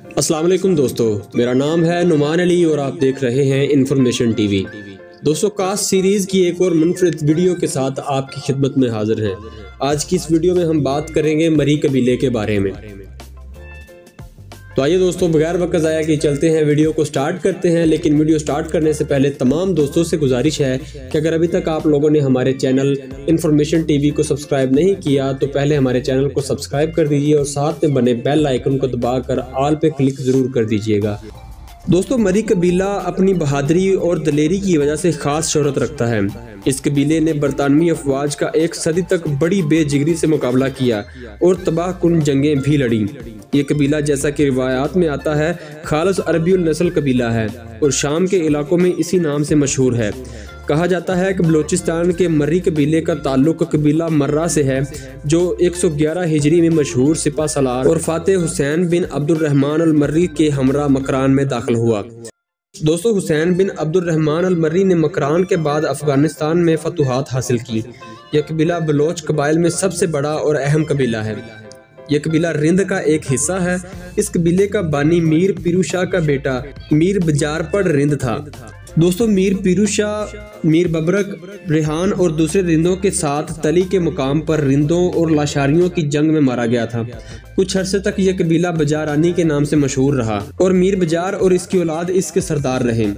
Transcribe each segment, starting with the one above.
अस्सलाम वालेकुम दोस्तों, मेरा नाम है नुमान अली और आप देख रहे हैं इन्फॉर्मेशन टीवी। दोस्तों, कास्ट सीरीज़ की एक और मुनफरिद वीडियो के साथ आपकी खिदमत में हाजिर हैं। आज की इस वीडियो में हम बात करेंगे मरी कबीले के बारे में। तो आइए दोस्तों, बगैर वक्त ज़ाया किए चलते हैं, वीडियो को स्टार्ट करते हैं। लेकिन वीडियो स्टार्ट करने से पहले तमाम दोस्तों से गुजारिश है कि अगर अभी तक आप लोगों ने हमारे चैनल इन्फॉर्मेशन टीवी को सब्सक्राइब नहीं किया तो पहले हमारे चैनल को सब्सक्राइब कर दीजिए और साथ में बने बेल आइकन को दबाकर ऑल पे क्लिक ज़रूर कर दीजिएगा। दोस्तों, मरी कबीला अपनी बहादुरी और दलेरी की वजह से खास शोहरत रखता है। इस कबीले ने बरतानवी अफवाज का एक सदी तक बड़ी बेजिगरी से मुकाबला किया और तबाहकुन जंगें भी लड़ी। ये कबीला, जैसा कि रिवायात में आता है, खालस अरबियुल नस्ल कबीला है और शाम के इलाकों में इसी नाम से मशहूर है। कहा जाता है कि बलूचिस्तान के मर्री कबीले का ताल्लुक कबीला मर्रा से है, जो 111 हिजरी में मशहूर सिपा सलार और फातेह हुसैन बिन अब्दुर्रहमान अल मर्री के हमरा मकरान में दाखिल हुआ। दोस्तों, हुसैन बिन अब्दुर्रहमान अल मर्री ने मकरान के बाद अफगानिस्तान में फतूहात हासिल की। यह कबीला बलोच कबाइल में सबसे बड़ा और अहम कबीला है। यह कबीला रिंद का एक हिस्सा है। इस कबीले का बानी मीर पीरू शाह का बेटा मीर बजारपड़ रिंद था। दोस्तों, मीर पीरू शाह, मीर बबरक, रेहान और दूसरे रिंदों के साथ तली के मुकाम पर रिंदों और लाशारियों की जंग में मारा गया था। कुछ अरसे तक यह कबीला बजारानी के नाम से मशहूर रहा और मीर बजार और इसकी औलाद इसके सरदार रहे।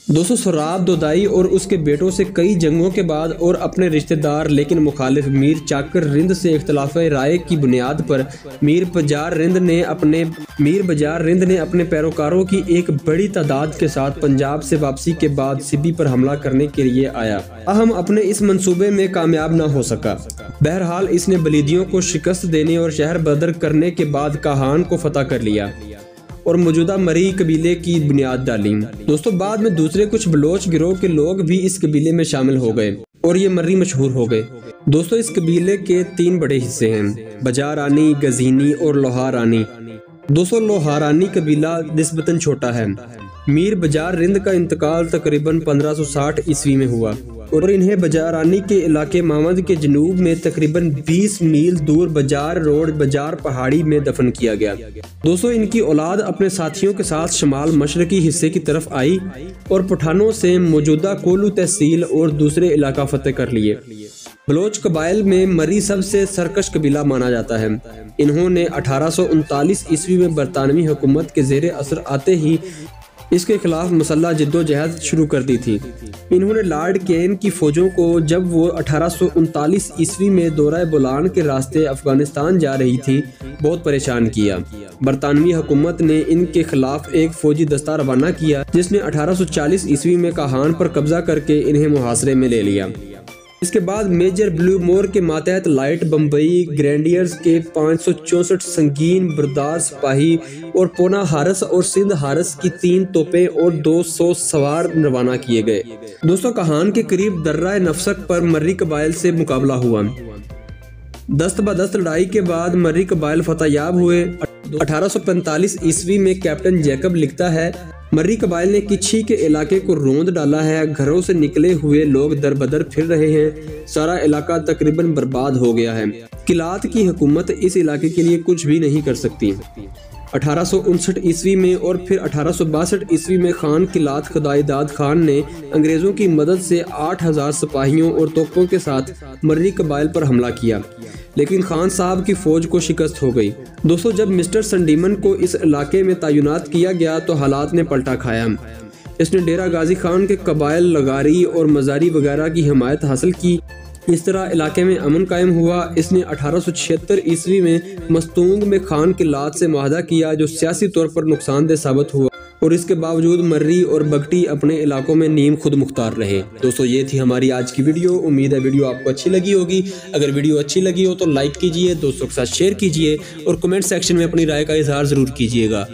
दोस्तों, सोराब दोदाई और उसके बेटों से कई जंगों के बाद और अपने रिश्तेदार लेकिन मुखालिफ मीर चाकर रिंद से इख्तलाफ राय की बुनियाद पर मीर बजार रिंद ने अपने पैरोकारों की एक बड़ी तादाद के साथ पंजाब से वापसी के बाद सिबी पर हमला करने के लिए आया। अहम अपने इस मंसूबे में कामयाब न हो सका। बहरहाल इसने बलीदियों को शिकस्त देने और शहर बदर करने के बाद काहान को फतह कर लिया और मौजूदा मरी कबीले की बुनियाद डाली। दोस्तों, बाद में दूसरे कुछ बलोच गिरोह के लोग भी इस कबीले में शामिल हो गए और ये मर्री मशहूर हो गए। दोस्तों, इस कबीले के 3 बड़े हिस्से हैं, बजारानी, गजीनी और लोहारानी। दोस्तों, लोहारानी कबीला निस्बतन छोटा है। मीर बजार रिंद का इंतकाल तकरीबन 1560 ईस्वी में हुआ और इन्हें बजारानी के इलाके मामद के जनूब में तकरीबन 20 मील दूर बजार रोड बजार पहाड़ी में दफन किया गया। दोस्तों, इनकी औलाद अपने साथियों के साथ शमाल मशरकी हिस्से की तरफ आई और पठानों से मौजूदा कोलू तहसील और दूसरे इलाका फतेह कर लिए। बलोच कबाइल में मरी सबसे सरकश कबीला माना जाता है। इन्होंने 1839 ईस्वी में बरतानवी हुकूमत के जेर असर आते ही इसके खिलाफ मुसल्ला जिद्दोजहद शुरू कर दी थी। इन्होंने लॉर्ड केन की फौजों को, जब वो 1839 ईस्वी में दौरा बोलान के रास्ते अफगानिस्तान जा रही थी, बहुत परेशान किया। बरतानवी हुकूमत ने इनके खिलाफ एक फौजी दस्ता रवाना किया, जिसने 1840 ईस्वी में काहान पर कब्जा करके इन्हें मुहासरे में ले लिया। इसके बाद मेजर ब्लू मोर के मातहत लाइट बम्बई ग्रेंडियर्स के 564 संगीन बरदार सिपाही और पोना हारस और सिंध हारस की 3 तोपें और 200 सवार रवाना किए गए। दोस्तों, काहान के करीब दर्रा नफसक पर मर्री कबाइल से मुकाबला हुआ। दस्त बदस्त लड़ाई के बाद मर्री कबाइल फतहयाब हुए। 1845 ईस्वी में कैप्टन जैकब लिखता है, मर्री कबाइल ने किच्छी के इलाके को रोंद डाला है। घरों से निकले हुए लोग दर बदर फिर रहे हैं। सारा इलाका तकरीबन बर्बाद हो गया है। किलात की हुकूमत इस इलाके के लिए कुछ भी नहीं कर सकती। 1859 ईस्वी में और फिर 1862 ईस्वी में खान किलात खुदाईदाद खान ने अंग्रेजों की मदद से 8000 सिपाहियों और तोपों के साथ मर्री कबाइल पर हमला किया, लेकिन खान साहब की फौज को शिकस्त हो गई। दोस्तों, जब मिस्टर संडीमन को इस इलाके में तैनात किया गया तो हालात ने पलटा खाया। इसने डेरा गाजी खान के कबाइल लगारी और मजारी वगैरह की हिमायत हासिल की। इस तरह इलाके में अमन कायम हुआ। इसने 1876 ईस्वी में मस्तूंग में खान किलात से मुआहदा किया, जो सियासी तौर पर नुकसानदेह साबित हुआ और इसके बावजूद मर्री और बगटी अपने इलाकों में नीम खुद मुख्तार रहे। दोस्तों, ये थी हमारी आज की वीडियो। उम्मीद है वीडियो आपको अच्छी लगी होगी। अगर वीडियो अच्छी लगी हो तो लाइक कीजिए, दोस्तों के साथ शेयर कीजिए और कमेंट सेक्शन में अपनी राय का इजहार जरूर कीजिएगा।